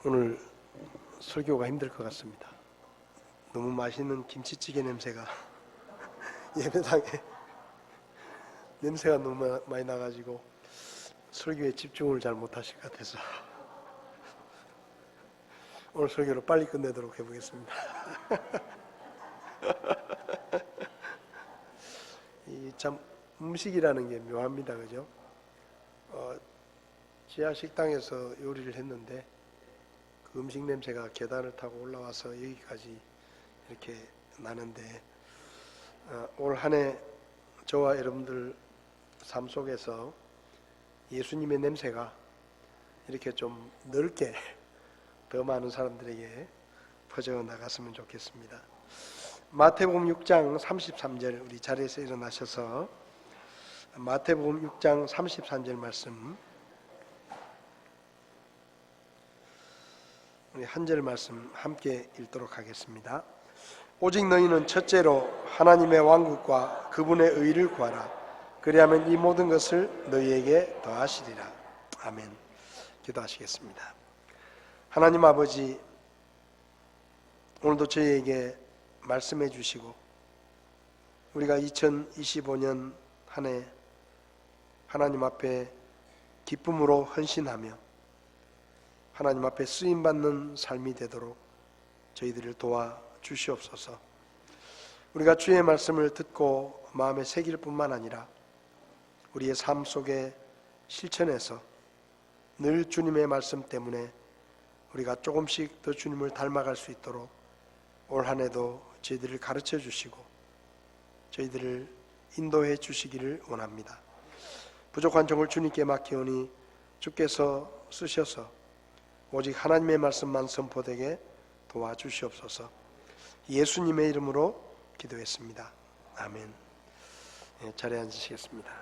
오늘 설교가 힘들 것 같습니다. 너무 맛있는 김치찌개 냄새가 예배당에 냄새가 너무 많이 나가지고 설교에 집중을 잘 못하실 것 같아서 오늘 설교를 빨리 끝내도록 해보겠습니다. 이 참 음식이라는 게 묘합니다, 그죠? 지하 식당에서 요리를 했는데 그 음식 냄새가 계단을 타고 올라와서 여기까지 이렇게 나는데 올 한 해 저와 여러분들 삶 속에서 예수님의 냄새가 이렇게 좀 넓게 더 많은 사람들에게 퍼져나갔으면 좋겠습니다. 마태복음 6장 33절, 우리 자리에서 일어나셔서 마태복음 6장 33절 말씀, 우리 한 절 말씀 함께 읽도록 하겠습니다. 오직 너희는 첫째로 하나님의 왕국과 그분의 의를 구하라. 그리하면 이 모든 것을 너희에게 더하시리라. 아멘. 기도하시겠습니다. 하나님 아버지, 오늘도 저희에게 말씀해 주시고 우리가 2025년 한 해 하나님 앞에 기쁨으로 헌신하며 하나님 앞에 쓰임받는 삶이 되도록 저희들을 도와 주시옵소서. 우리가 주의 말씀을 듣고 마음에 새길 뿐만 아니라 우리의 삶 속에 실천해서 늘 주님의 말씀 때문에 우리가 조금씩 더 주님을 닮아갈 수 있도록 올 한 해도 저희들을 가르쳐 주시고 저희들을 인도해 주시기를 원합니다. 부족한 종을 주님께 맡기오니 주께서 쓰셔서 오직 하나님의 말씀만 선포되게 도와주시옵소서. 예수님의 이름으로 기도했습니다. 아멘. 자리에 앉으시겠습니다.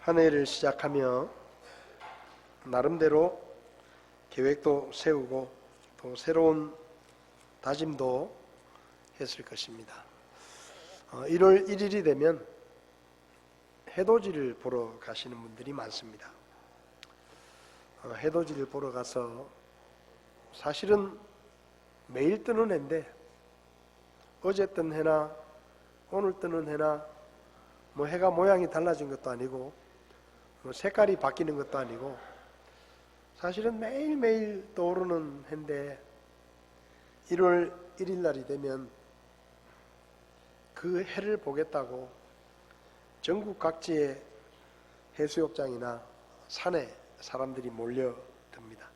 한 해를 시작하며 나름대로 계획도 세우고 또 새로운 다짐도 했을 것입니다. 1월 1일이 되면 해돋이를 보러 가시는 분들이 많습니다. 해돋이를 보러 가서 사실은 매일 뜨는 해인데 어제 뜬 해나 오늘 뜨는 해나 뭐 해가 모양이 달라진 것도 아니고 뭐 색깔이 바뀌는 것도 아니고 사실은 매일매일 떠오르는 해인데 1월 1일 날이 되면 그 해를 보겠다고 전국 각지의 해수욕장이나 산에 사람들이 몰려듭니다.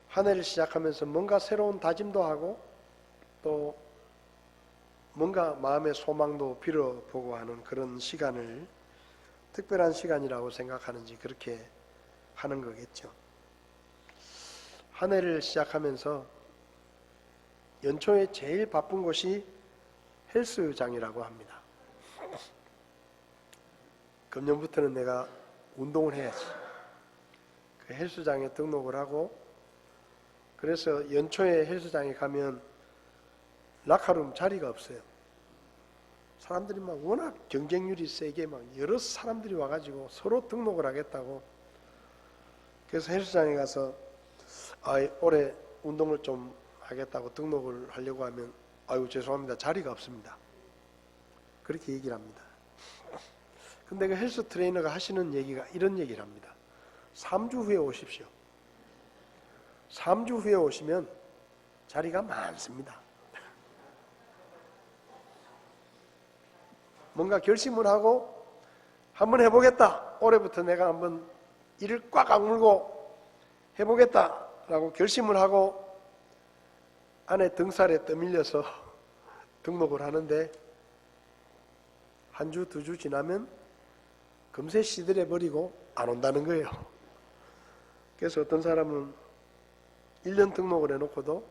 한 해를 시작하면서 뭔가 새로운 다짐도 하고 또 뭔가 마음의 소망도 빌어보고 하는 그런 시간을 특별한 시간이라고 생각하는지 그렇게 하는 거겠죠. 한 해를 시작하면서 연초에 제일 바쁜 곳이 헬스장이라고 합니다. 금년부터는 내가 운동을 해야지. 그 헬스장에 등록을 하고 그래서 연초에 헬스장에 가면 라카룸 자리가 없어요. 사람들이 막 워낙 경쟁률이 세게 막 여러 사람들이 와가지고 서로 등록을 하겠다고. 그래서 헬스장에 가서 올해 운동을 좀 하겠다고 등록을 하려고 하면 아유 죄송합니다, 자리가 없습니다. 그렇게 얘기를 합니다. 근데 그 헬스 트레이너가 하시는 얘기가 이런 얘기를 합니다. 3주 후에 오십시오. 3주 후에 오시면 자리가 많습니다. 뭔가 결심을 하고 한번 해보겠다. 올해부터 내가 한번 이를 꽉 악물고 해보겠다라고 결심을 하고 안에 등살에 떠밀려서 등록을 하는데 한 주, 두 주 지나면 금세 시들해버리고 안 온다는 거예요. 그래서 어떤 사람은 1년 등록을 해놓고도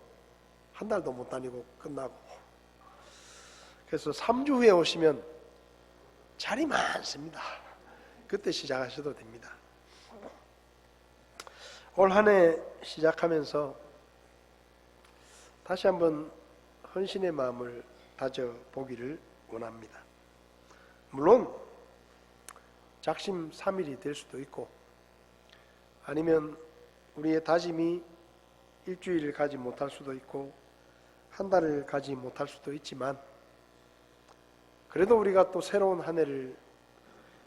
한 달도 못 다니고 끝나고. 그래서 3주 후에 오시면 자리 많습니다. 그때 시작하셔도 됩니다. 올 한 해 시작하면서 다시 한번 헌신의 마음을 다져보기를 원합니다. 물론 작심삼일이 될 수도 있고 아니면 우리의 다짐이 일주일을 가지 못할 수도 있고 한 달을 가지 못할 수도 있지만, 그래도 우리가 또 새로운 한 해를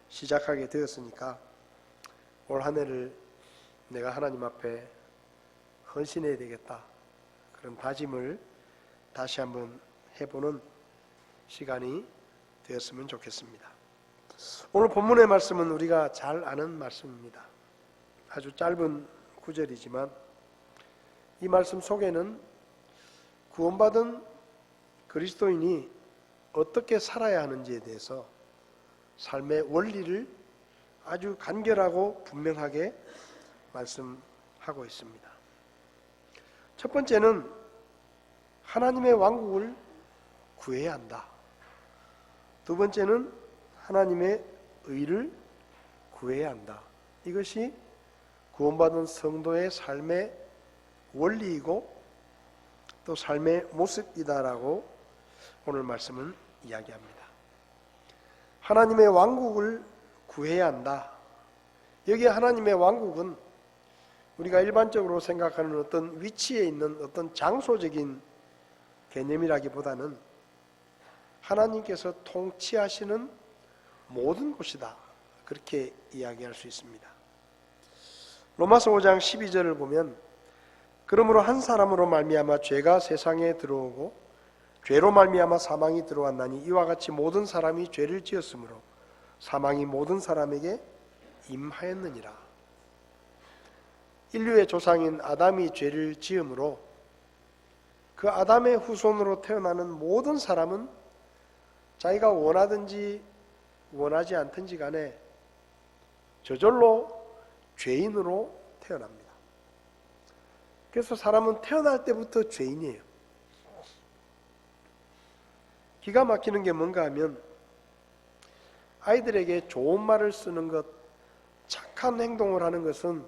시작하게 되었으니까 올 한 해를 내가 하나님 앞에 헌신해야 되겠다, 그런 다짐을 다시 한번 해보는 시간이 되었으면 좋겠습니다. 오늘 본문의 말씀은 우리가 잘 아는 말씀입니다. 아주 짧은 구절이지만 이 말씀 속에는 구원받은 그리스도인이 어떻게 살아야 하는지에 대해서 삶의 원리를 아주 간결하고 분명하게 말씀하고 있습니다. 첫 번째는 하나님의 왕국을 구해야 한다. 두 번째는 하나님의 의를 구해야 한다. 이것이 구원받은 성도의 삶의 원리이고 또 삶의 모습이다라고 오늘 말씀은 이야기합니다. 하나님의 왕국을 구해야 한다. 여기 하나님의 왕국은 우리가 일반적으로 생각하는 어떤 위치에 있는 어떤 장소적인 개념이라기보다는 하나님께서 통치하시는 모든 곳이다, 그렇게 이야기할 수 있습니다. 로마서 5장 12절을 보면 그러므로 한 사람으로 말미암아 죄가 세상에 들어오고 죄로 말미암아 사망이 들어왔나니 이와 같이 모든 사람이 죄를 지었으므로 사망이 모든 사람에게 임하였느니라. 인류의 조상인 아담이 죄를 지음으로 그 아담의 후손으로 태어나는 모든 사람은 자기가 원하든지 원하지 않든지 간에 저절로 죄인으로 태어납니다. 그래서 사람은 태어날 때부터 죄인이에요. 기가 막히는 게 뭔가 하면 아이들에게 좋은 말을 쓰는 것, 착한 행동을 하는 것은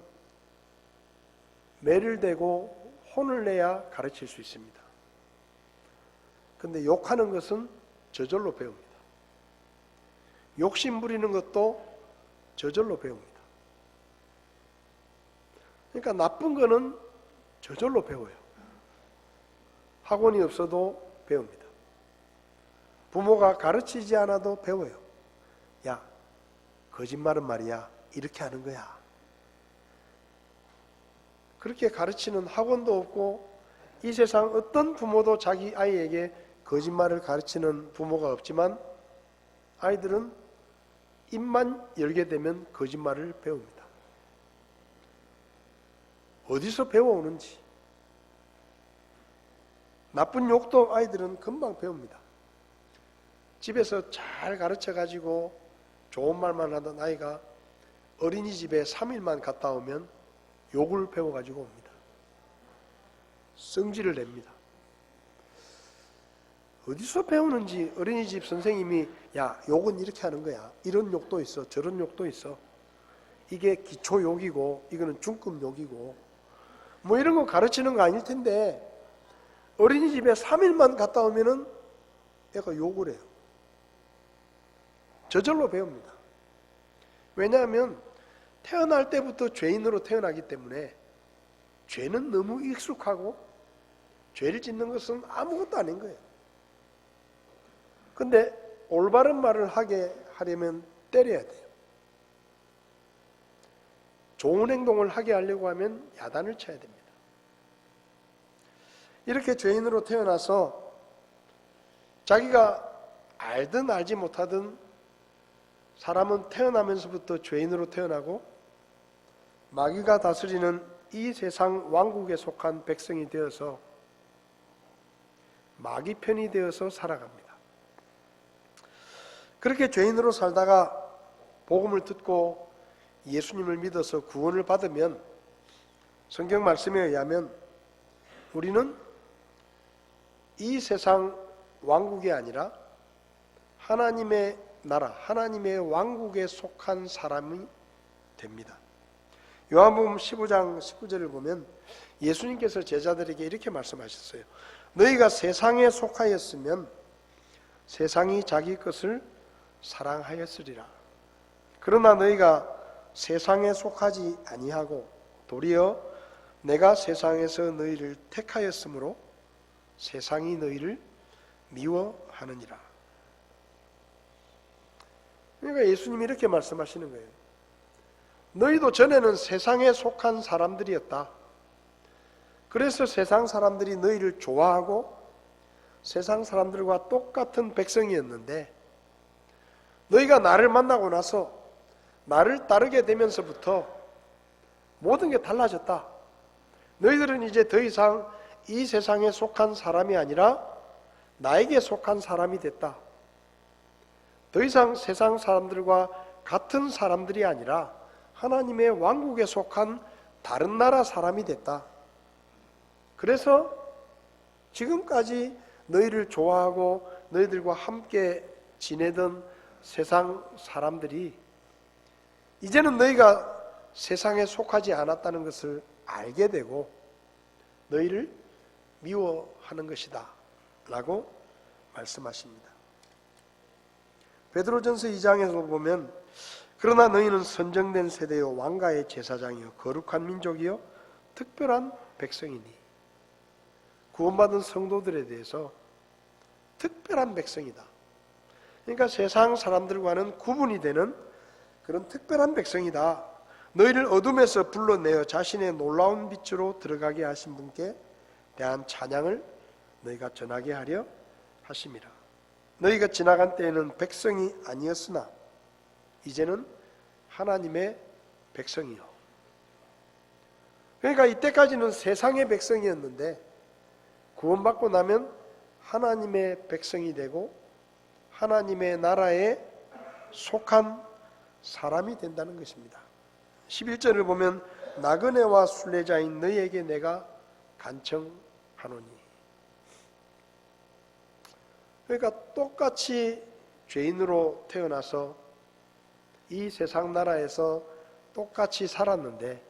매를 대고 혼을 내야 가르칠 수 있습니다. 그런데 욕하는 것은 저절로 배웁니다. 욕심 부리는 것도 저절로 배웁니다. 그러니까 나쁜 거는 저절로 배워요. 학원이 없어도 배웁니다. 부모가 가르치지 않아도 배워요. 야, 거짓말은 말이야, 이렇게 하는 거야. 그렇게 가르치는 학원도 없고 이 세상 어떤 부모도 자기 아이에게 거짓말을 가르치는 부모가 없지만 아이들은 입만 열게 되면 거짓말을 배웁니다. 어디서 배워오는지. 나쁜 욕도 아이들은 금방 배웁니다. 집에서 잘 가르쳐가지고 좋은 말만 하던 아이가 어린이집에 3일만 갔다 오면 욕을 배워가지고 옵니다. 성질을 냅니다. 어디서 배우는지 어린이집 선생님이 야, 욕은 이렇게 하는 거야. 이런 욕도 있어. 저런 욕도 있어. 이게 기초 욕이고 이거는 중급 욕이고 뭐 이런 거 가르치는 거 아닐 텐데 어린이집에 3일만 갔다 오면은 애가 욕을 해요. 저절로 배웁니다. 왜냐하면 태어날 때부터 죄인으로 태어나기 때문에 죄는 너무 익숙하고 죄를 짓는 것은 아무것도 아닌 거예요. 근데 올바른 말을 하게 하려면 때려야 돼요. 좋은 행동을 하게 하려고 하면 야단을 쳐야 됩니다. 이렇게 죄인으로 태어나서 자기가 알든 알지 못하든 사람은 태어나면서부터 죄인으로 태어나고 마귀가 다스리는 이 세상 왕국에 속한 백성이 되어서 마귀 편이 되어서 살아갑니다. 그렇게 죄인으로 살다가 복음을 듣고 예수님을 믿어서 구원을 받으면 성경 말씀에 의하면 우리는 이 세상 왕국이 아니라 하나님의 나라, 하나님의 왕국에 속한 사람이 됩니다. 요한복음 15장 19절을 보면 예수님께서 제자들에게 이렇게 말씀하셨어요. 너희가 세상에 속하였으면 세상이 자기 것을 사랑하였으리라. 그러나 너희가 세상에 속하지 아니하고 도리어 내가 세상에서 너희를 택하였으므로 세상이 너희를 미워하느니라. 그러니까 예수님이 이렇게 말씀하시는 거예요. 너희도 전에는 세상에 속한 사람들이었다. 그래서 세상 사람들이 너희를 좋아하고 세상 사람들과 똑같은 백성이었는데, 너희가 나를 만나고 나서 나를 따르게 되면서부터 모든 게 달라졌다. 너희들은 이제 더 이상 이 세상에 속한 사람이 아니라 나에게 속한 사람이 됐다. 더 이상 세상 사람들과 같은 사람들이 아니라 하나님의 왕국에 속한 다른 나라 사람이 됐다. 그래서 지금까지 너희를 좋아하고 너희들과 함께 지내던 세상 사람들이 이제는 너희가 세상에 속하지 않았다는 것을 알게 되고 너희를 미워하는 것이다 라고 말씀하십니다. 베드로전서 2장에서 보면 그러나 너희는 선정된 세대요 왕가의 제사장이요 거룩한 민족이요 특별한 백성이니, 구원받은 성도들에 대해서 특별한 백성이다. 그러니까 세상 사람들과는 구분이 되는 그런 특별한 백성이다. 너희를 어둠에서 불러내어 자신의 놀라운 빛으로 들어가게 하신 분께 대한 찬양을 너희가 전하게 하려 하심이라. 너희가 지나간 때에는 백성이 아니었으나 이제는 하나님의 백성이요. 그러니까 이때까지는 세상의 백성이었는데 구원받고 나면 하나님의 백성이 되고 하나님의 나라에 속한 사람이 된다는 것입니다. 11절을 보면 나그네와 순례자인 너희에게 내가 간청하노니, 그러니까 똑같이 죄인으로 태어나서 이 세상 나라에서 똑같이 살았는데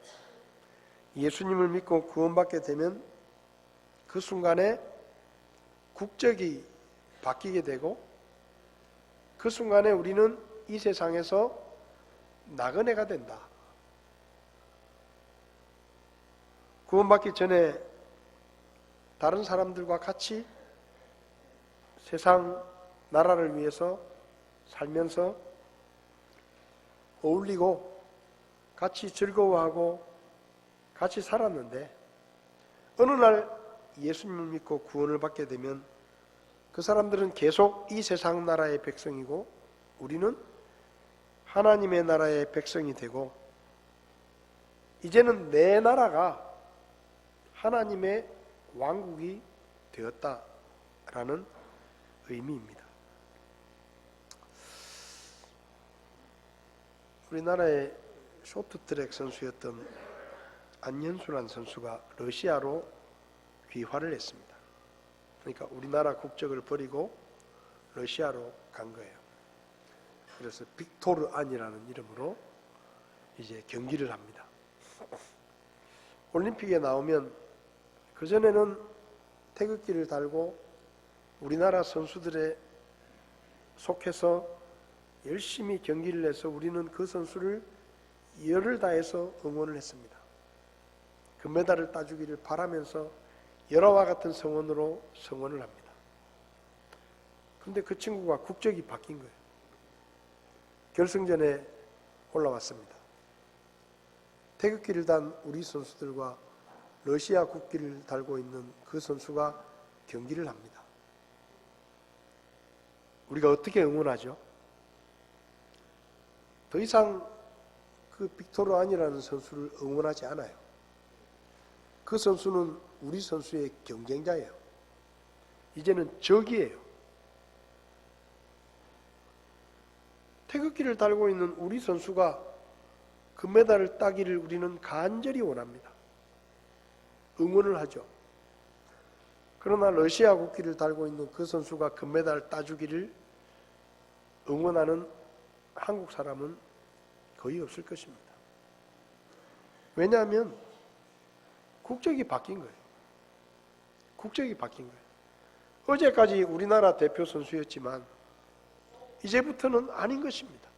예수님을 믿고 구원받게 되면 그 순간에 국적이 바뀌게 되고 그 순간에 우리는 이 세상에서 나그네가 된다. 구원받기 전에 다른 사람들과 같이 세상 나라를 위해서 살면서 어울리고 같이 즐거워하고 같이 살았는데 어느 날 예수님을 믿고 구원을 받게 되면 그 사람들은 계속 이 세상 나라의 백성이고 우리는 하나님의 나라의 백성이 되고 이제는 내 나라가 하나님의 왕국이 되었다라는 의미입니다. 우리나라의 쇼트트랙 선수였던 안현수라는 선수가 러시아로 귀화를 했습니다. 그러니까 우리나라 국적을 버리고 러시아로 간 거예요. 그래서 빅토르 안이라는 이름으로 이제 경기를 합니다. 올림픽에 나오면 그전에는 태극기를 달고 우리나라 선수들에 속해서 열심히 경기를 해서 우리는 그 선수를 열을 다해서 응원을 했습니다. 금메달을 따주기를 바라면서 열화와 같은 성원으로 성원을 합니다. 그런데 그 친구가 국적이 바뀐 거예요. 결승전에 올라왔습니다. 태극기를 단 우리 선수들과 러시아 국기를 달고 있는 그 선수가 경기를 합니다. 우리가 어떻게 응원하죠? 더 이상 그 빅토르 안이라는 선수를 응원하지 않아요. 그 선수는 우리 선수의 경쟁자예요. 이제는 적이에요. 태극기를 달고 있는 우리 선수가 금메달을 따기를 우리는 간절히 원합니다. 응원을 하죠. 그러나 러시아 국기를 달고 있는 그 선수가 금메달을 따주기를 응원하는 한국 사람은 거의 없을 것입니다. 왜냐하면 국적이 바뀐 거예요. 국적이 바뀐 거예요. 어제까지 우리나라 대표 선수였지만 이제부터는 아닌 것입니다.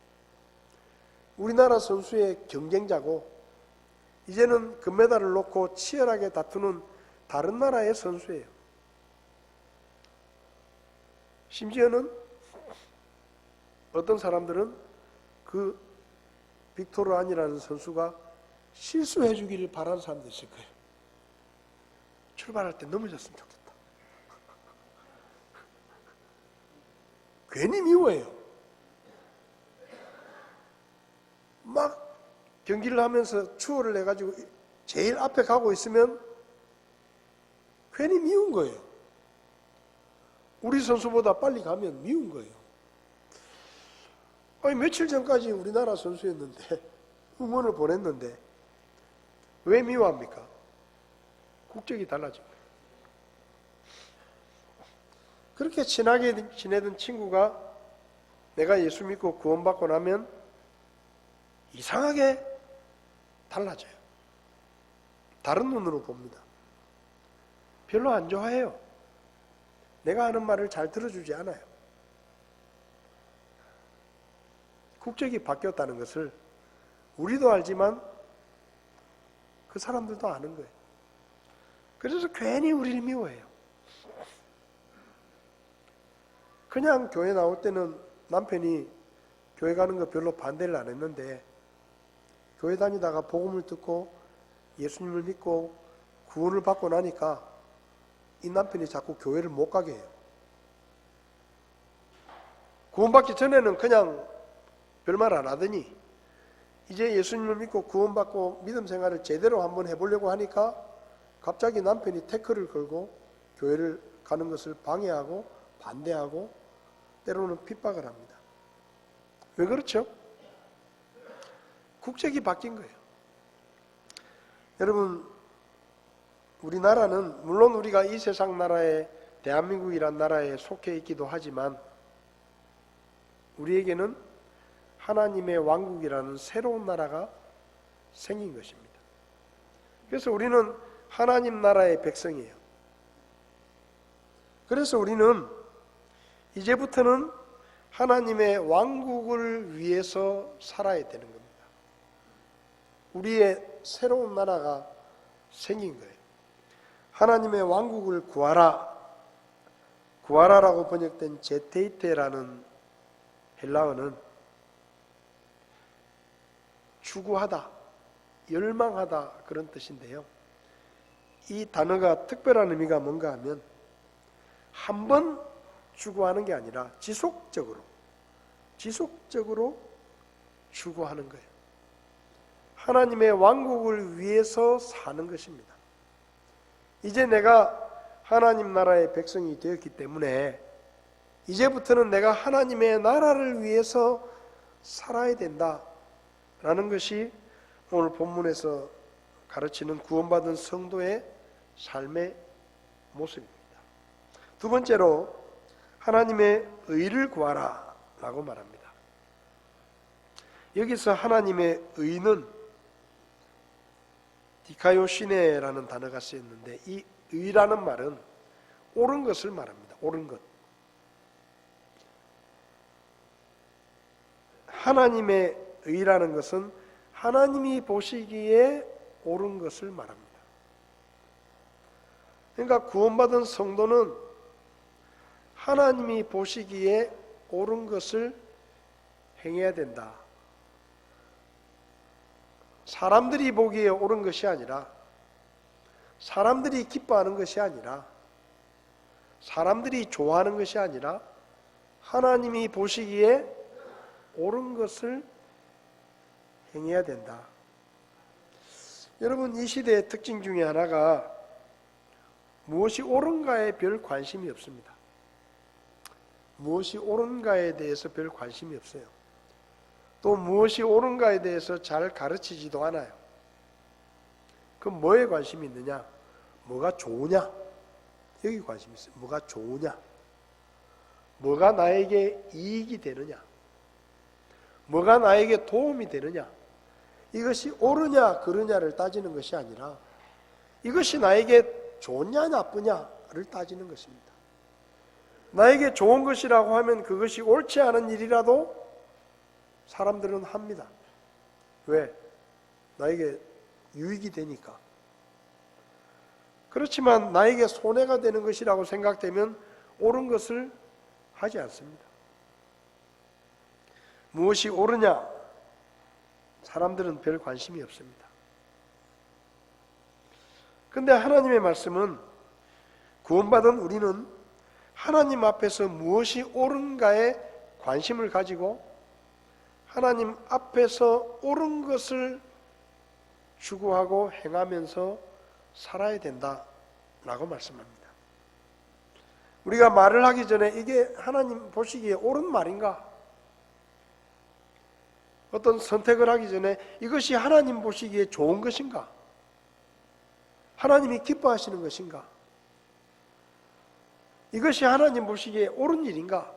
우리나라 선수의 경쟁자고 이제는 금메달을 놓고 치열하게 다투는 다른 나라의 선수예요. 심지어는 어떤 사람들은 그 빅토르 안이라는 선수가 실수해 주기를 바라는 사람도 있을 거예요. 출발할 때 넘어졌으면 좋겠다. 괜히 미워해요. 막 경기를 하면서 추월을 해가지고 제일 앞에 가고 있으면 괜히 미운 거예요. 우리 선수보다 빨리 가면 미운 거예요. 아니, 며칠 전까지 우리나라 선수였는데 응원을 보냈는데 왜 미워합니까? 국적이 달라진 거예요. 그렇게 친하게 지내던 친구가 내가 예수 믿고 구원받고 나면 이상하게 달라져요. 다른 눈으로 봅니다. 별로 안 좋아해요. 내가 하는 말을 잘 들어주지 않아요. 국적이 바뀌었다는 것을 우리도 알지만 그 사람들도 아는 거예요. 그래서 괜히 우리를 미워해요. 그냥 교회 나올 때는 남편이 교회 가는 거 별로 반대를 안 했는데 교회 다니다가 복음을 듣고 예수님을 믿고 구원을 받고 나니까 이 남편이 자꾸 교회를 못 가게 해요. 구원받기 전에는 그냥 별말 안 하더니 이제 예수님을 믿고 구원받고 믿음 생활을 제대로 한번 해보려고 하니까 갑자기 남편이 태클을 걸고 교회를 가는 것을 방해하고 반대하고 때로는 핍박을 합니다. 왜 그렇죠? 국적이 바뀐 거예요. 여러분, 우리나라는 물론 우리가 이 세상 나라에 대한민국이란 나라에 속해 있기도 하지만 우리에게는 하나님의 왕국이라는 새로운 나라가 생긴 것입니다. 그래서 우리는 하나님 나라의 백성이에요. 그래서 우리는 이제부터는 하나님의 왕국을 위해서 살아야 되는 겁니다. 우리의 새로운 나라가 생긴 거예요. 하나님의 왕국을 구하라. 구하라라고 번역된 제테이테라는 헬라어는 추구하다, 열망하다 그런 뜻인데요. 이 단어가 특별한 의미가 뭔가 하면 한 번 추구하는 게 아니라 지속적으로 추구하는 거예요. 하나님의 왕국을 위해서 사는 것입니다. 이제 내가 하나님 나라의 백성이 되었기 때문에 이제부터는 내가 하나님의 나라를 위해서 살아야 된다라는 것이 오늘 본문에서 가르치는 구원받은 성도의 삶의 모습입니다. 두 번째로 하나님의 의를 구하라 라고 말합니다. 여기서 하나님의 의는 디카요시네라는 단어가 쓰였는데 이 의라는 말은 옳은 것을 말합니다. 옳은 것. 하나님의 의라는 것은 하나님이 보시기에 옳은 것을 말합니다. 그러니까 구원받은 성도는 하나님이 보시기에 옳은 것을 행해야 된다. 사람들이 보기에 옳은 것이 아니라, 사람들이 기뻐하는 것이 아니라, 사람들이 좋아하는 것이 아니라 하나님이 보시기에 옳은 것을 행해야 된다. 여러분, 이 시대의 특징 중에 하나가 무엇이 옳은가에 별 관심이 없습니다. 무엇이 옳은가에 대해서 별 관심이 없어요. 또 무엇이 옳은가에 대해서 잘 가르치지도 않아요. 그럼 뭐에 관심이 있느냐? 뭐가 좋으냐? 여기 관심이 있어요. 뭐가 좋으냐? 뭐가 나에게 이익이 되느냐? 뭐가 나에게 도움이 되느냐? 이것이 옳으냐 그르냐를 따지는 것이 아니라 이것이 나에게 좋냐 나쁘냐를 따지는 것입니다. 나에게 좋은 것이라고 하면 그것이 옳지 않은 일이라도 사람들은 합니다. 왜? 나에게 유익이 되니까. 그렇지만 나에게 손해가 되는 것이라고 생각되면 옳은 것을 하지 않습니다. 무엇이 옳으냐? 사람들은 별 관심이 없습니다. 근데 하나님의 말씀은 구원받은 우리는 하나님 앞에서 무엇이 옳은가에 관심을 가지고 하나님 앞에서 옳은 것을 추구하고 행하면서 살아야 된다라고 말씀합니다. 우리가 말을 하기 전에 이게 하나님 보시기에 옳은 말인가? 어떤 선택을 하기 전에 이것이 하나님 보시기에 좋은 것인가? 하나님이 기뻐하시는 것인가? 이것이 하나님 보시기에 옳은 일인가?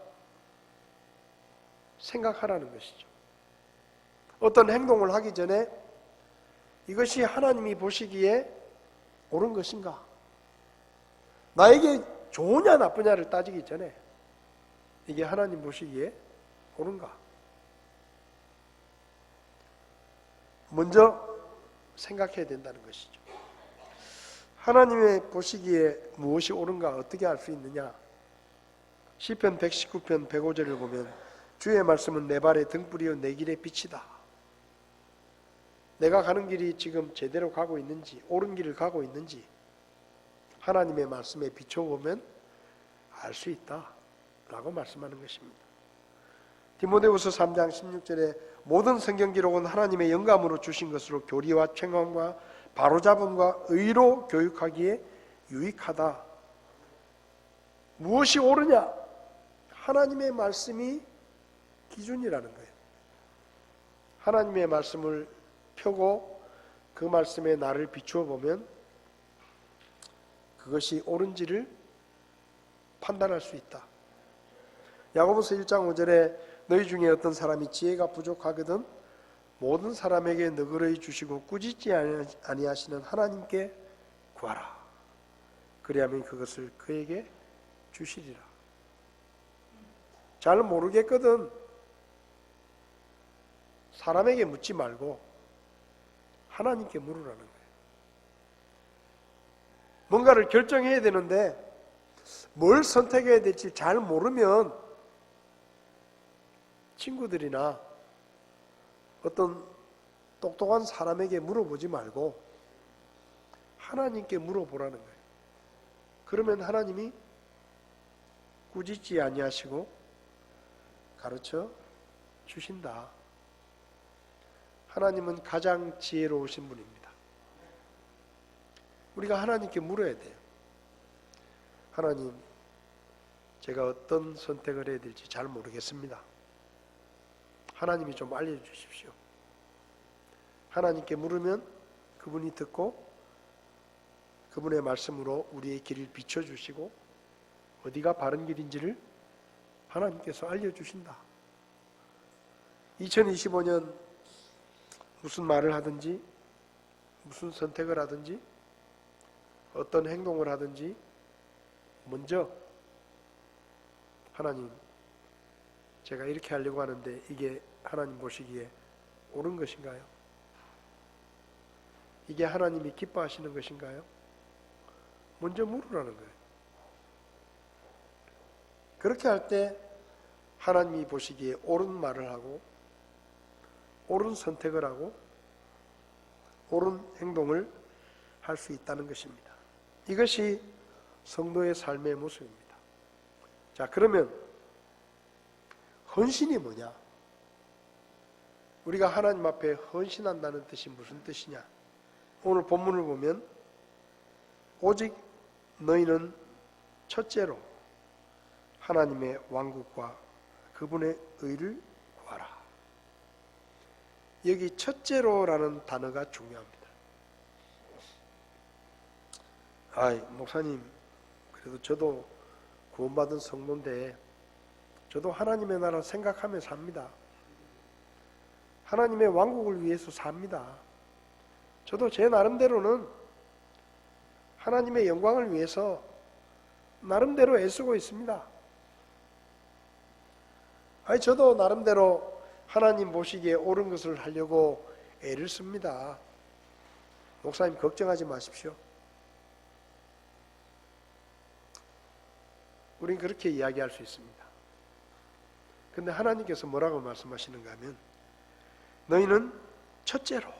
생각하라는 것이죠. 어떤 행동을 하기 전에 이것이 하나님이 보시기에 옳은 것인가? 나에게 좋으냐 나쁘냐를 따지기 전에 이게 하나님 보시기에 옳은가? 먼저 생각해야 된다는 것이죠. 하나님의 보시기에 무엇이 옳은가 어떻게 알 수 있느냐? 시편 119편 105절을 보면 주의 말씀은 내 발의 등불이요 내 길의 빛이다. 내가 가는 길이 지금 제대로 가고 있는지 옳은 길을 가고 있는지 하나님의 말씀에 비춰보면 알 수 있다 라고 말씀하는 것입니다. 디모데후서 3장 16절에 모든 성경 기록은 하나님의 영감으로 주신 것으로 교리와 책망과 바로잡음과 의로 교육하기에 유익하다. 무엇이 옳으냐? 하나님의 말씀이 기준이라는 거예요. 하나님의 말씀을 펴고 그 말씀에 나를 비추어 보면 그것이 옳은지를 판단할 수 있다. 야고보서 1장 5절에 너희 중에 어떤 사람이 지혜가 부족하거든 모든 사람에게 너그러이 주시고 꾸짖지 아니하시는 하나님께 구하라. 그리하면 그것을 그에게 주시리라. 잘 모르겠거든 사람에게 묻지 말고 하나님께 물으라는 거예요. 뭔가를 결정해야 되는데 뭘 선택해야 될지 잘 모르면 친구들이나 어떤 똑똑한 사람에게 물어보지 말고 하나님께 물어보라는 거예요. 그러면 하나님이 꾸짖지 아니하시고 가르쳐 주신다. 하나님은 가장 지혜로우신 분입니다. 우리가 하나님께 물어야 돼요. 하나님, 제가 어떤 선택을 해야 될지 잘 모르겠습니다. 하나님이 좀 알려주십시오. 하나님께 물으면 그분이 듣고 그분의 말씀으로 우리의 길을 비춰주시고 어디가 바른 길인지를 하나님께서 알려주신다. 2025년 무슨 말을 하든지 무슨 선택을 하든지 어떤 행동을 하든지 먼저 하나님, 제가 이렇게 하려고 하는데 이게 하나님 보시기에 옳은 것인가요? 이게 하나님이 기뻐하시는 것인가요? 먼저 물으라는 거예요. 그렇게 할 때 하나님이 보시기에 옳은 말을 하고 옳은 선택을 하고 옳은 행동을 할 수 있다는 것입니다. 이것이 성도의 삶의 모습입니다. 자, 그러면 헌신이 뭐냐? 우리가 하나님 앞에 헌신한다는 뜻이 무슨 뜻이냐? 오늘 본문을 보면 오직 너희는 첫째로 하나님의 왕국과 그분의 의를 구하라. 여기 첫째로라는 단어가 중요합니다. 목사님, 그래도 저도 구원받은 성도인데 저도 하나님의 나라 생각하며 삽니다. 하나님의 왕국을 위해서 삽니다. 저도 제 나름대로는 하나님의 영광을 위해서 나름대로 애쓰고 있습니다. 저도 나름대로 하나님 보시기에 옳은 것을 하려고 애를 씁니다. 목사님 걱정하지 마십시오. 우린 그렇게 이야기할 수 있습니다. 근데 하나님께서 뭐라고 말씀하시는가 하면 너희는 첫째로,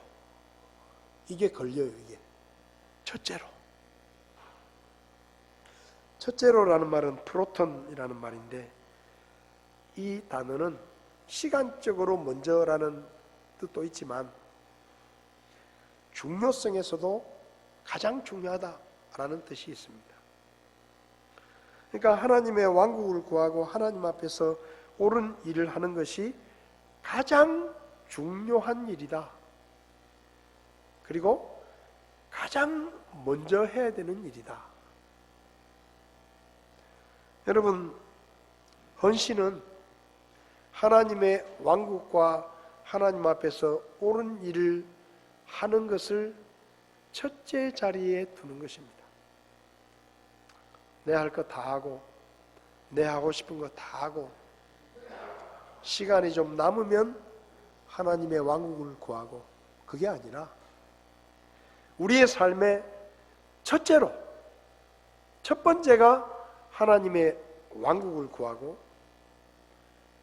이게 걸려요. 이게 첫째로라는 말은 프로톤이라는 말인데, 이 단어는 시간적으로 먼저라는 뜻도 있지만 중요성에서도 가장 중요하다라는 뜻이 있습니다. 그러니까 하나님의 왕국을 구하고 하나님 앞에서 옳은 일을 하는 것이 가장 중요한 일이다. 그리고 가장 먼저 해야 되는 일이다. 여러분, 헌신은 하나님의 왕국과 하나님 앞에서 옳은 일을 하는 것을 첫째 자리에 두는 것입니다. 내 할 것 다 하고, 내 하고 싶은 거 다 하고, 시간이 좀 남으면 하나님의 왕국을 구하고, 그게 아니라 우리의 삶의 첫째로, 첫 번째가 하나님의 왕국을 구하고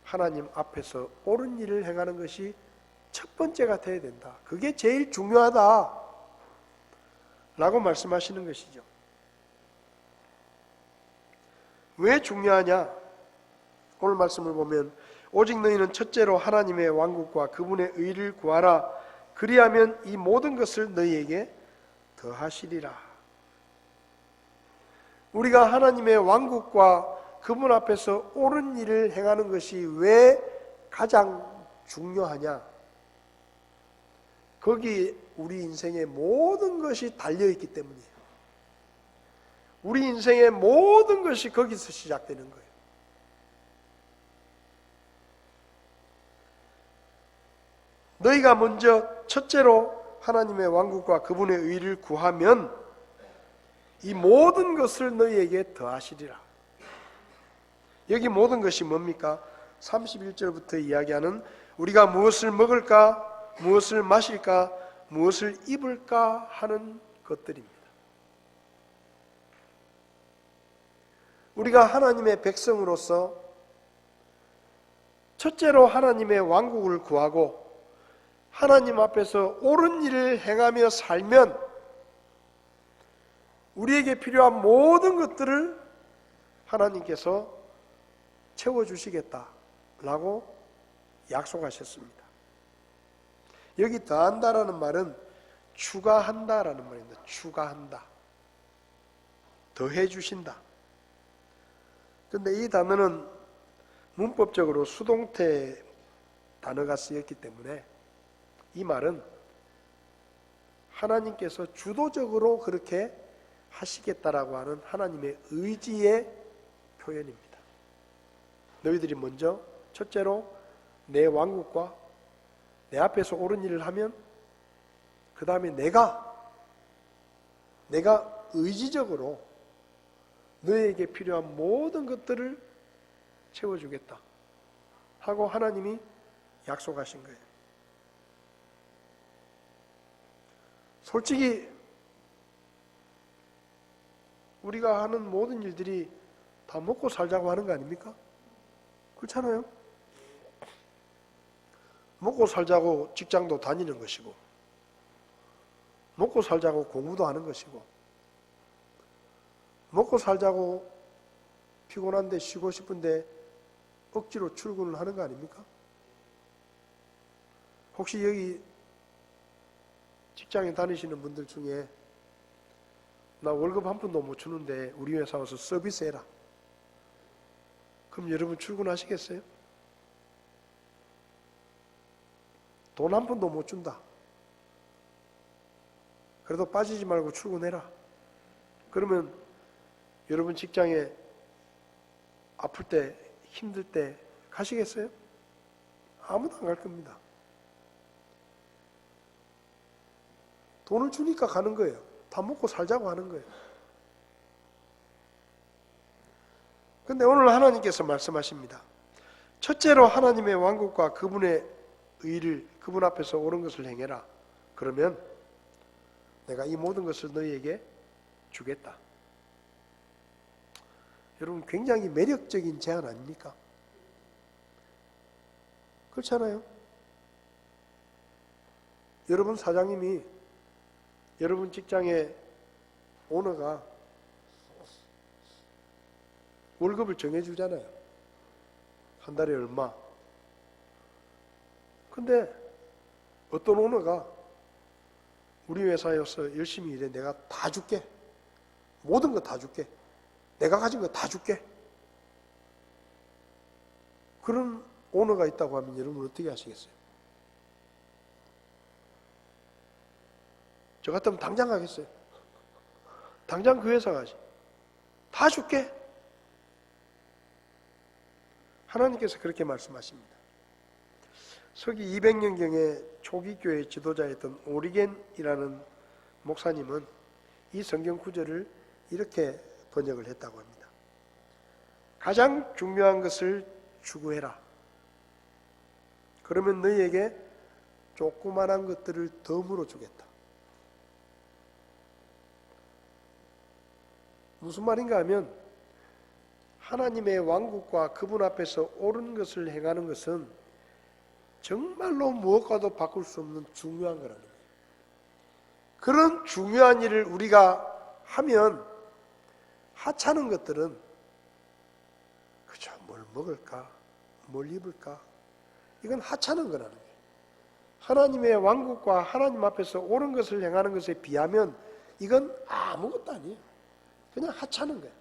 하나님 앞에서 옳은 일을 행하는 것이 첫 번째가 되어야 된다. 그게 제일 중요하다 라고 말씀하시는 것이죠. 왜 중요하냐? 오늘 말씀을 보면 오직 너희는 첫째로 하나님의 왕국과 그분의 의를 구하라. 그리하면 이 모든 것을 너희에게 더하시리라. 우리가 하나님의 왕국과 그분 앞에서 옳은 일을 행하는 것이 왜 가장 중요하냐? 거기 우리 인생의 모든 것이 달려있기 때문이에요. 우리 인생의 모든 것이 거기서 시작되는 거예요. 너희가 먼저 첫째로 하나님의 왕국과 그분의 의를 구하면 이 모든 것을 너희에게 더하시리라. 여기 모든 것이 뭡니까? 31절부터 이야기하는 우리가 무엇을 먹을까, 무엇을 마실까, 무엇을 입을까 하는 것들입니다. 우리가 하나님의 백성으로서 첫째로 하나님의 왕국을 구하고 하나님 앞에서 옳은 일을 행하며 살면 우리에게 필요한 모든 것들을 하나님께서 채워주시겠다라고 약속하셨습니다. 여기 더한다라는 말은 추가한다라는 말입니다. 추가한다. 더해주신다. 그런데 이 단어는 문법적으로 수동태 단어가 쓰였기 때문에 이 말은 하나님께서 주도적으로 그렇게 하시겠다라고 하는 하나님의 의지의 표현입니다. 너희들이 먼저 첫째로 내 왕국과 내 앞에서 옳은 일을 하면 그 다음에 내가 의지적으로 너희에게 필요한 모든 것들을 채워주겠다 하고 하나님이 약속하신 거예요. 솔직히 우리가 하는 모든 일들이 다 먹고 살자고 하는 거 아닙니까? 그렇잖아요. 먹고 살자고 직장도 다니는 것이고 먹고 살자고 공부도 하는 것이고 먹고 살자고 피곤한데 쉬고 싶은데 억지로 출근을 하는 거 아닙니까? 혹시 여기 직장에 다니시는 분들 중에 나 월급 한 푼도 못 주는데 우리 회사 와서 서비스 해라. 그럼 여러분 출근하시겠어요? 돈 한 푼도 못 준다. 그래도 빠지지 말고 출근해라. 그러면 여러분 직장에 아플 때, 힘들 때 가시겠어요? 아무도 안 갈 겁니다. 돈을 주니까 가는 거예요. 다 먹고 살자고 하는 거예요. 그런데 오늘 하나님께서 말씀하십니다. 첫째로 하나님의 왕국과 그분의 의를 그분 앞에서 옳은 것을 행해라. 그러면 내가 이 모든 것을 너희에게 주겠다. 여러분, 굉장히 매력적인 제안 아닙니까? 그렇잖아요. 여러분 사장님이 여러분 직장의 오너가 월급을 정해주잖아요. 한 달에 얼마. 근데 어떤 오너가 우리 회사에서 열심히 일해. 내가 다 줄게. 모든 거 다 줄게. 내가 가진 거 다 줄게. 그런 오너가 있다고 하면 여러분 어떻게 하시겠어요? 저 같으면 당장 가겠어요. 당장 그 회사 가지. 다 줄게. 하나님께서 그렇게 말씀하십니다. 서기 200년경에 초기 교회 지도자였던 오리겐이라는 목사님은 이 성경 구절을 이렇게 번역을 했다고 합니다. 가장 중요한 것을 추구해라. 그러면 너희에게 조그만한 것들을 덤으로 주겠다. 무슨 말인가 하면 하나님의 왕국과 그분 앞에서 옳은 것을 행하는 것은 정말로 무엇과도 바꿀 수 없는 중요한 거라는 거예요. 그런 중요한 일을 우리가 하면 하찮은 것들은 그죠, 뭘 먹을까, 뭘 입을까, 이건 하찮은 거라는 거예요. 하나님의 왕국과 하나님 앞에서 옳은 것을 행하는 것에 비하면 이건 아무것도 아니에요. 그냥 하찮은 거예요.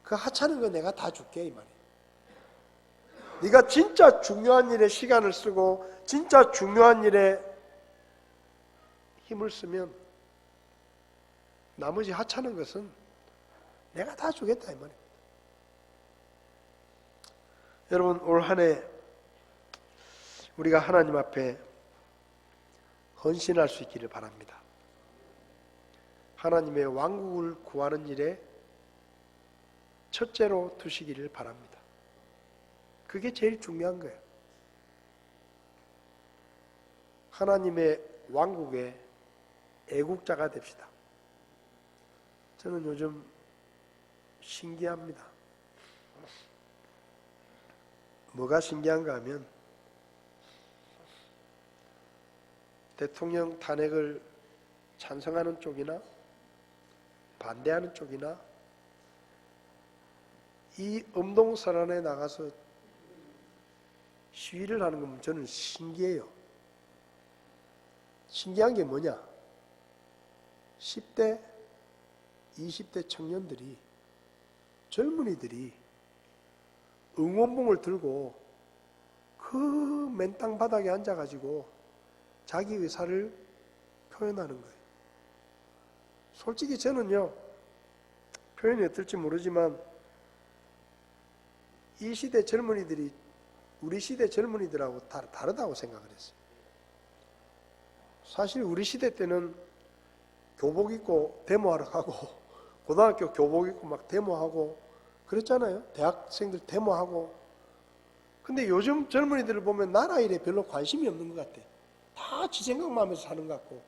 그 하찮은 거 내가 다 줄게 이 말이에요. 네가 진짜 중요한 일에 시간을 쓰고 진짜 중요한 일에 힘을 쓰면 나머지 하찮은 것은 내가 다 주겠다 이 말입니다. 여러분, 올 한 해 우리가 하나님 앞에 헌신할 수 있기를 바랍니다. 하나님의 왕국을 구하는 일에 첫째로 두시기를 바랍니다. 그게 제일 중요한 거예요. 하나님의 왕국의 애국자가 됩시다. 저는 요즘 신기합니다. 뭐가 신기한가 하면 대통령 탄핵을 찬성하는 쪽이나 반대하는 쪽이나 이 엄동설안에 나가서 시위를 하는 건 저는 신기해요. 신기한 게 뭐냐? 10대, 20대 청년들이, 젊은이들이 응원봉을 들고 그 맨 땅 바닥에 앉아가지고 자기 의사를 표현하는 거예요. 솔직히 저는요, 표현이 어떨지 모르지만 이 시대 젊은이들이 우리 시대 젊은이들하고 다르다고 생각을 했어요. 사실 우리 시대 때는 교복 입고 데모하러 가고 고등학교 교복 입고 막 데모하고 그랬잖아요. 대학생들 데모하고. 근데 요즘 젊은이들을 보면 나라 일에 별로 관심이 없는 것 같아. 다 지 생각만 하면서 사는 것 같고.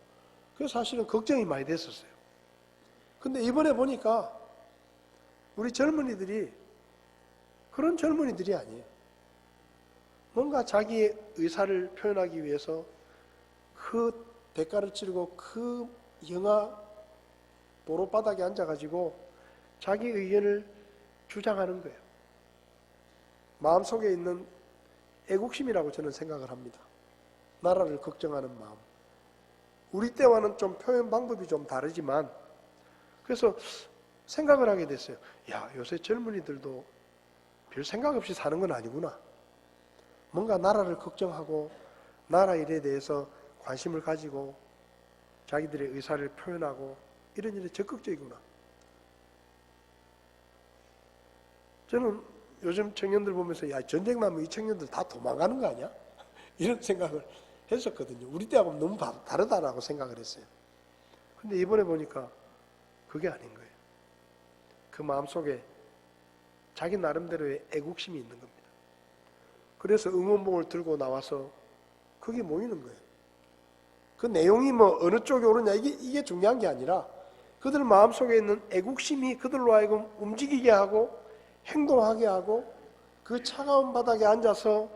그래서 사실은 걱정이 많이 됐었어요. 근데 이번에 보니까 우리 젊은이들이 그런 젊은이들이 아니에요. 뭔가 자기의 의사를 표현하기 위해서 그 대가를 치르고 그 영하 도로바닥에 앉아가지고 자기 의견을 주장하는 거예요. 마음속에 있는 애국심이라고 저는 생각을 합니다. 나라를 걱정하는 마음. 우리 때와는 좀 표현 방법이 좀 다르지만 그래서 생각을 하게 됐어요. 야, 요새 젊은이들도 별 생각 없이 사는 건 아니구나. 뭔가 나라를 걱정하고 나라 일에 대해서 관심을 가지고 자기들의 의사를 표현하고 이런 일에 적극적이구나. 저는 요즘 청년들 보면서 야, 전쟁 나면 이 청년들 다 도망가는 거 아니야? 이런 생각을 했었거든요. 우리 때하고는 너무 다르다라고 생각을 했어요. 근데 이번에 보니까 그게 아닌 거예요. 그 마음속에 자기 나름대로의 애국심이 있는 겁니다. 그래서 응원봉을 들고 나와서 거기 모이는 거예요. 그 내용이 뭐 어느 쪽이 옳으냐 이게 중요한 게 아니라 그들 마음속에 있는 애국심이 그들로 하여금 움직이게 하고 행동하게 하고 그 차가운 바닥에 앉아서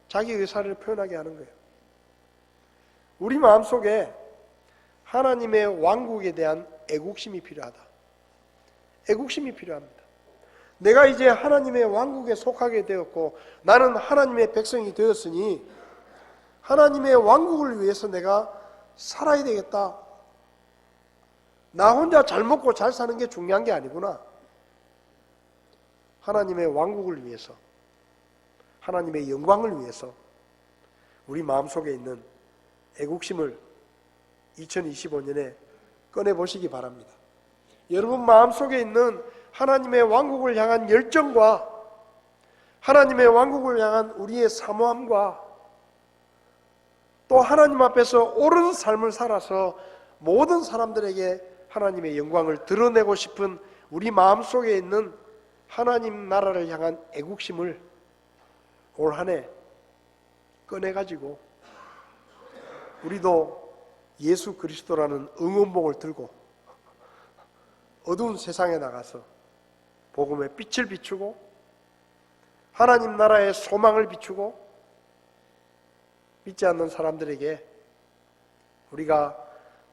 자기 의사를 표현하게 하는 거예요. 우리 마음속에 하나님의 왕국에 대한 애국심이 필요하다. 애국심이 필요합니다. 내가 이제 하나님의 왕국에 속하게 되었고 나는 하나님의 백성이 되었으니 하나님의 왕국을 위해서 내가 살아야 되겠다. 나 혼자 잘 먹고 잘 사는 게 중요한 게 아니구나. 하나님의 왕국을 위해서, 하나님의 영광을 위해서 우리 마음속에 있는 애국심을 2025년에 꺼내보시기 바랍니다. 여러분 마음속에 있는 하나님의 왕국을 향한 열정과 하나님의 왕국을 향한 우리의 사모함과 또 하나님 앞에서 옳은 삶을 살아서 모든 사람들에게 하나님의 영광을 드러내고 싶은 우리 마음속에 있는 하나님 나라를 향한 애국심을 올 한 해 꺼내가지고 우리도 예수 그리스도라는 응원봉을 들고 어두운 세상에 나가서 복음의 빛을 비추고 하나님 나라의 소망을 비추고 믿지 않는 사람들에게 우리가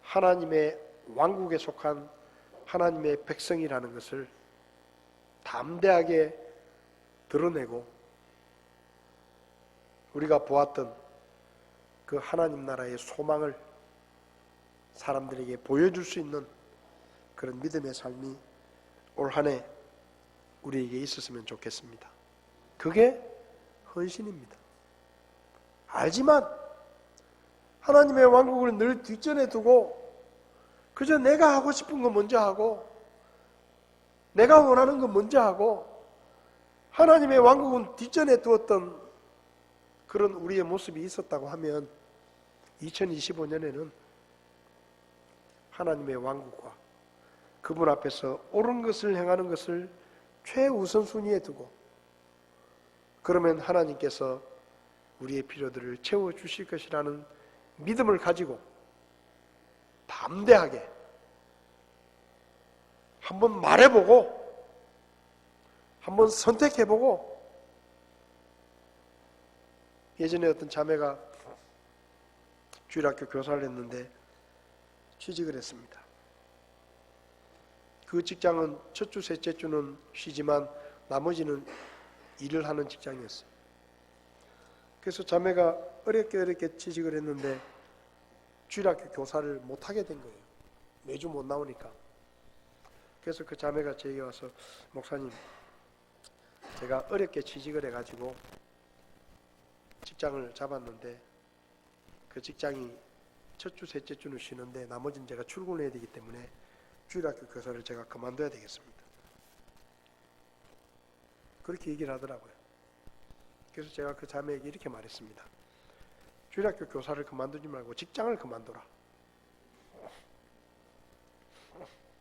하나님의 왕국에 속한 하나님의 백성이라는 것을 담대하게 드러내고 우리가 보았던 그 하나님 나라의 소망을 사람들에게 보여줄 수 있는 그런 믿음의 삶이 올 한 해 우리에게 있었으면 좋겠습니다. 그게 헌신입니다. 알지만 하나님의 왕국을 늘 뒷전에 두고 그저 내가 하고 싶은 거 먼저 하고 내가 원하는 거 먼저 하고 하나님의 왕국은 뒷전에 두었던 그런 우리의 모습이 있었다고 하면 2025년에는 하나님의 왕국과 그분 앞에서 옳은 것을 행하는 것을 최우선순위에 두고 그러면 하나님께서 우리의 필요들을 채워주실 것이라는 믿음을 가지고 담대하게 한번 말해보고 한번 선택해보고 예전에 어떤 자매가 주일학교 교사를 했는데 취직을 했습니다. 그 직장은 첫 주, 셋째 주는 쉬지만 나머지는 일을 하는 직장이었어요. 그래서 자매가 어렵게 취직을 했는데 주일학교 교사를 못하게 된 거예요. 매주 못 나오니까. 그래서 그 자매가 제게 와서 목사님 제가 어렵게 취직을 해가지고 직장을 잡았는데 그 직장이 첫 주, 셋째 주는 쉬는데 나머지는 제가 출근해야 되기 때문에 주일학교 교사를 제가 그만둬야 되겠습니다. 그렇게 얘기를 하더라고요. 그래서 제가 그 자매에게 이렇게 말했습니다. 주일학교 교사를 그만두지 말고 직장을 그만둬라.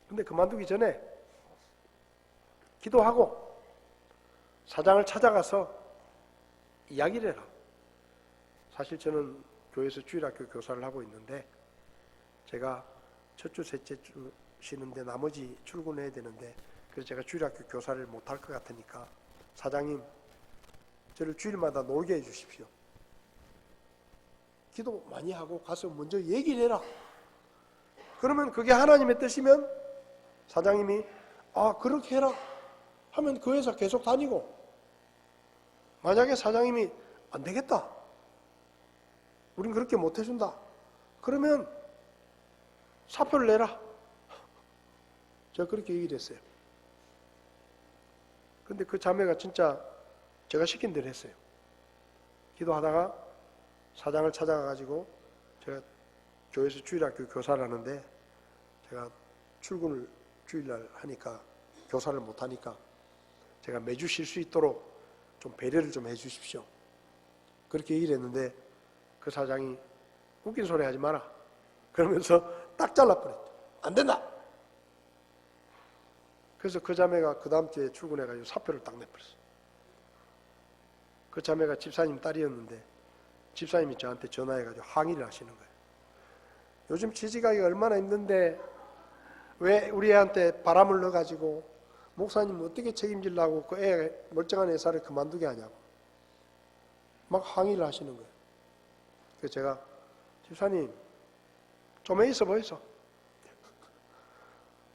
근데 그만두기 전에 기도하고 사장을 찾아가서 이야기를 해라. 사실 저는 교회에서 주일학교 교사를 하고 있는데 제가 첫 주, 셋째 주 쉬는데 나머지 출근해야 되는데 그래서 제가 주일학교 교사를 못할 것 같으니까 사장님 저를 주일마다 놀게 해주십시오. 기도 많이 하고 가서 먼저 얘기를 해라. 그러면 그게 하나님의 뜻이면 사장님이 그렇게 해라 하면 그 회사 계속 다니고 만약에 사장님이 안 되겠다. 우린 그렇게 못 해준다. 그러면 사표를 내라. 제가 그렇게 얘기를 했어요. 근데 그 자매가 진짜 제가 시킨 대로 했어요. 기도하다가 사장을 찾아가가지고 제가 교회에서 주일학교 교사를 하는데 제가 출근을 주일날 하니까 교사를 못하니까 제가 매주 쉴 수 있도록 좀 배려를 좀 해주십시오. 그렇게 얘기를 했는데 그 사장이 웃긴 소리 하지 마라. 그러면서 딱 잘라버렸죠. 안 된다. 그래서 그 자매가 그 다음 주에 출근해가지고 사표를 딱 내버렸어요. 그 자매가 집사님 딸이었는데 집사님이 저한테 전화해가지고 항의를 하시는 거예요. 요즘 취직하기가 얼마나 힘든데 왜 우리 애한테 바람을 넣어가지고 목사님 어떻게 책임지려고 그 애 멀쩡한 회사를 그만두게 하냐고 막 항의를 하시는 거예요. 그래서 제가 집사님 좀 있어 보이소.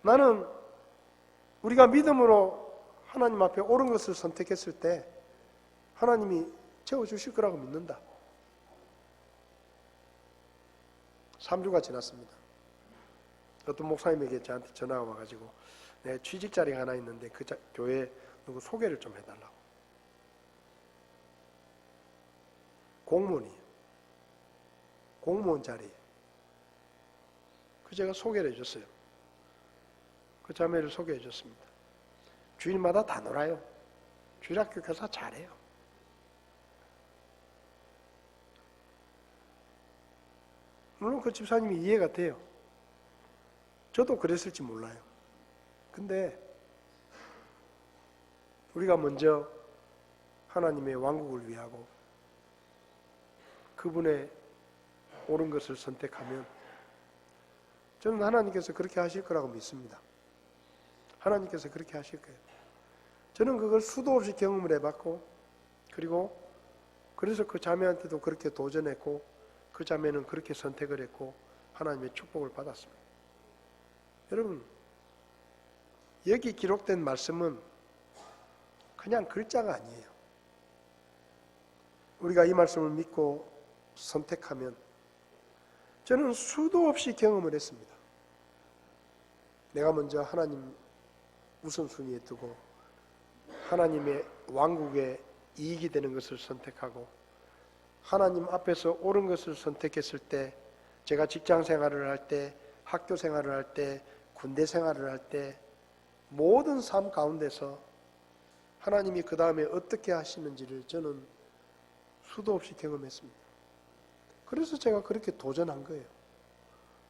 나는 우리가 믿음으로 하나님 앞에 옳은 것을 선택했을 때 하나님이 채워주실 거라고 믿는다. 3주가 지났습니다. 어떤 목사님에게 저한테 전화가 와가지고 내 취직 자리가 하나 있는데 그 교회 누구 소개를 좀 해달라고. 공무원이에요. 공무원 자리. 그 제가 소개를 해줬어요. 그 자매를 소개해 줬습니다. 주일마다 다 놀아요. 주일학교 교사 잘해요. 물론 그 집사님이 이해가 돼요. 저도 그랬을지 몰라요. 근데 우리가 먼저 하나님의 왕국을 위하고 그분의 옳은 것을 선택하면 저는 하나님께서 그렇게 하실 거라고 믿습니다. 하나님께서 그렇게 하실 거예요. 저는 그걸 수도 없이 경험을 해봤고 그리고 그래서 그 자매한테도 그렇게 도전했고 그 자매는 그렇게 선택을 했고 하나님의 축복을 받았습니다. 여러분 여기 기록된 말씀은 그냥 글자가 아니에요. 우리가 이 말씀을 믿고 선택하면 저는 수도 없이 경험을 했습니다. 내가 먼저 하나님 우선순위에 두고 하나님의 왕국에 이익이 되는 것을 선택하고 하나님 앞에서 옳은 것을 선택했을 때 제가 직장 생활을 할 때, 학교 생활을 할 때, 군대 생활을 할 때 모든 삶 가운데서 하나님이 그 다음에 어떻게 하시는지를 저는 수도 없이 경험했습니다. 그래서 제가 그렇게 도전한 거예요.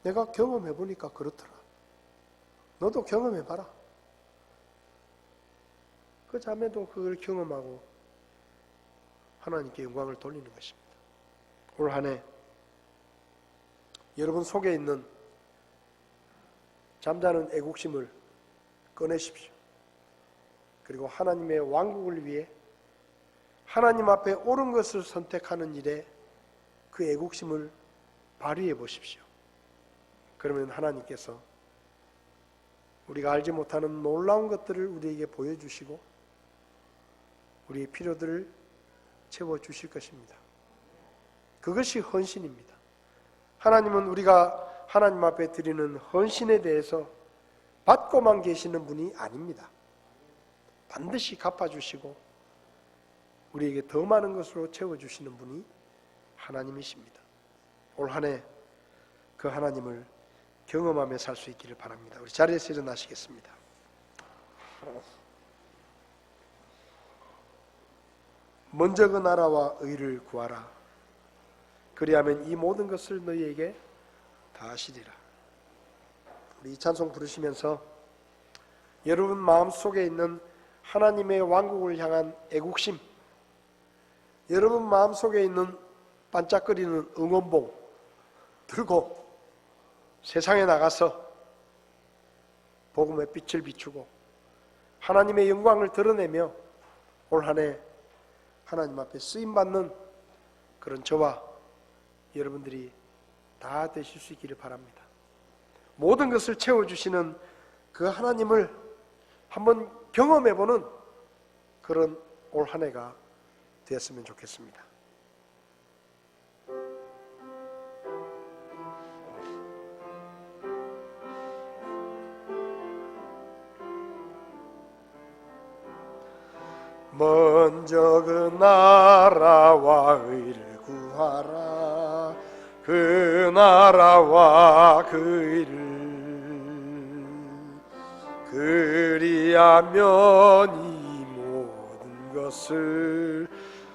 내가 경험해 보니까 그렇더라. 너도 경험해 봐라. 그 자매도 그걸 경험하고 하나님께 영광을 돌리는 것입니다. 올 한 해 여러분 속에 있는 잠자는 애국심을 꺼내십시오. 그리고 하나님의 왕국을 위해 하나님 앞에 옳은 것을 선택하는 일에 그 애국심을 발휘해 보십시오. 그러면 하나님께서 우리가 알지 못하는 놀라운 것들을 우리에게 보여주시고 우리의 필요들을 채워주실 것입니다. 그것이 헌신입니다. 하나님은 우리가 하나님 앞에 드리는 헌신에 대해서 받고만 계시는 분이 아닙니다. 반드시 갚아주시고 우리에게 더 많은 것으로 채워주시는 분이 하나님이십니다. 올 한 해 그 하나님을 경험하며 살 수 있기를 바랍니다. 우리 자리에서 일어나시겠습니다. 먼저 그 나라와 의를 구하라. 그리하면 이 모든 것을 너희에게 다 하시리라. 우리 이 찬송 부르시면서 여러분 마음속에 있는 하나님의 왕국을 향한 애국심, 여러분 마음속에 있는 반짝거리는 응원봉 들고 세상에 나가서 복음의 빛을 비추고 하나님의 영광을 드러내며 올 한 해 하나님 앞에 쓰임받는 그런 저와 여러분들이 다 되실 수 있기를 바랍니다. 모든 것을 채워주시는 그 하나님을 한번 경험해보는 그런 올 한 해가 되었으면 좋겠습니다. 먼저 그 나라와 의를 구하라. 그 나라와 그 의를 그리하면 이 모든 것을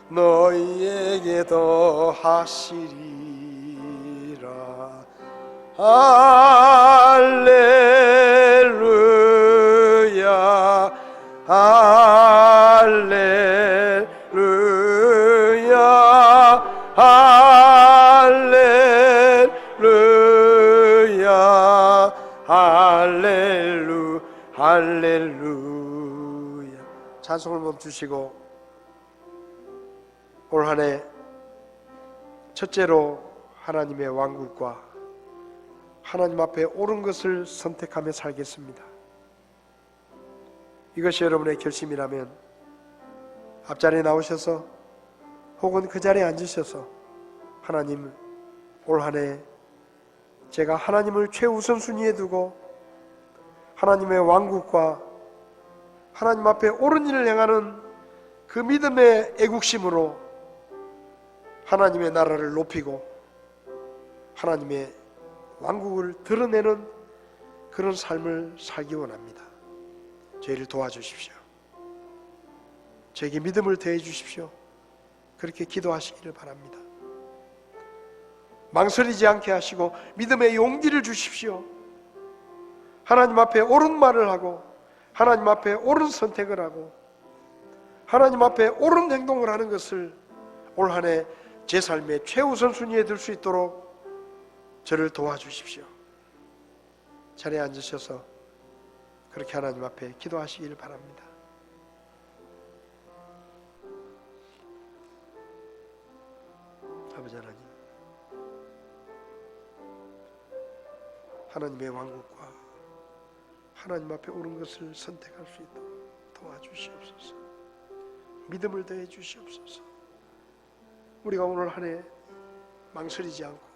너희에게 더하시리라. 할렐루야 할렐루야 할렐루야 할렐루야. 찬송을 멈추시고 올 한 해 첫째로 하나님의 왕국과 하나님 앞에 옳은 것을 선택하며 살겠습니다. 이것이 여러분의 결심이라면 앞자리에 나오셔서 혹은 그 자리에 앉으셔서 하나님, 올 한 해 제가 하나님을 최우선순위에 두고 하나님의 왕국과 하나님 앞에 옳은 일을 행하는 그 믿음의 애국심으로 하나님의 나라를 높이고 하나님의 왕국을 드러내는 그런 삶을 살기 원합니다. 저희를 도와주십시오. 저에게 믿음을 더해 주십시오. 그렇게 기도하시기를 바랍니다. 망설이지 않게 하시고 믿음의 용기를 주십시오. 하나님 앞에 옳은 말을 하고 하나님 앞에 옳은 선택을 하고 하나님 앞에 옳은 행동을 하는 것을 올 한 해 제 삶의 최우선 순위에 들 수 있도록 저를 도와주십시오. 자리에 앉으셔서 그렇게 하나님 앞에 기도하시기를 바랍니다. 아버지 하나님, 하나님의 왕국과 하나님 앞에 옳은 것을 선택할 수 있도록 도와주시옵소서. 믿음을 더해 주시옵소서. 우리가 오늘 한 해 망설이지 않고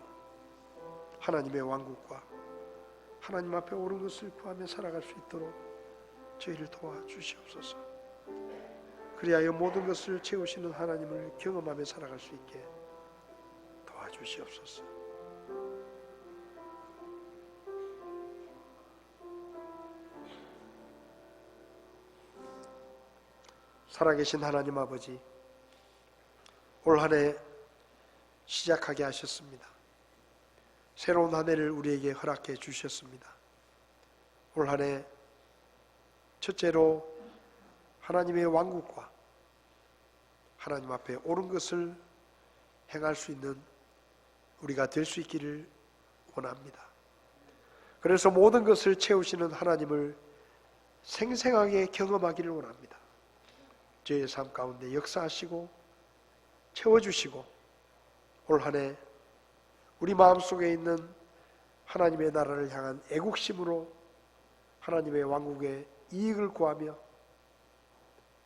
하나님의 왕국과 하나님 앞에 옳은 것을 구하며 살아갈 수 있도록 저희를 도와주시옵소서. 그리하여 모든 것을 채우시는 하나님을 경험하며 살아갈 수 있게 도와주시옵소서. 살아계신 하나님 아버지, 올 한 해 시작하게 하셨습니다. 새로운 한 해를 우리에게 허락해 주셨습니다. 올 한 해 첫째로 하나님의 왕국과 하나님 앞에 옳은 것을 행할 수 있는 우리가 될 수 있기를 원합니다. 그래서 모든 것을 채우시는 하나님을 생생하게 경험하기를 원합니다. 저희의 삶 가운데 역사하시고 채워주시고 올 한 해 우리 마음속에 있는 하나님의 나라를 향한 애국심으로 하나님의 왕국의 이익을 구하며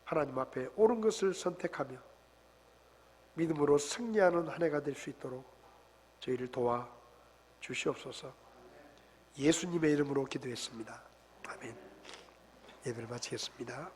하나님 앞에 옳은 것을 선택하며 믿음으로 승리하는 한 해가 될 수 있도록 저희를 도와 주시옵소서. 예수님의 이름으로 기도했습니다. 아멘. 예배를 마치겠습니다.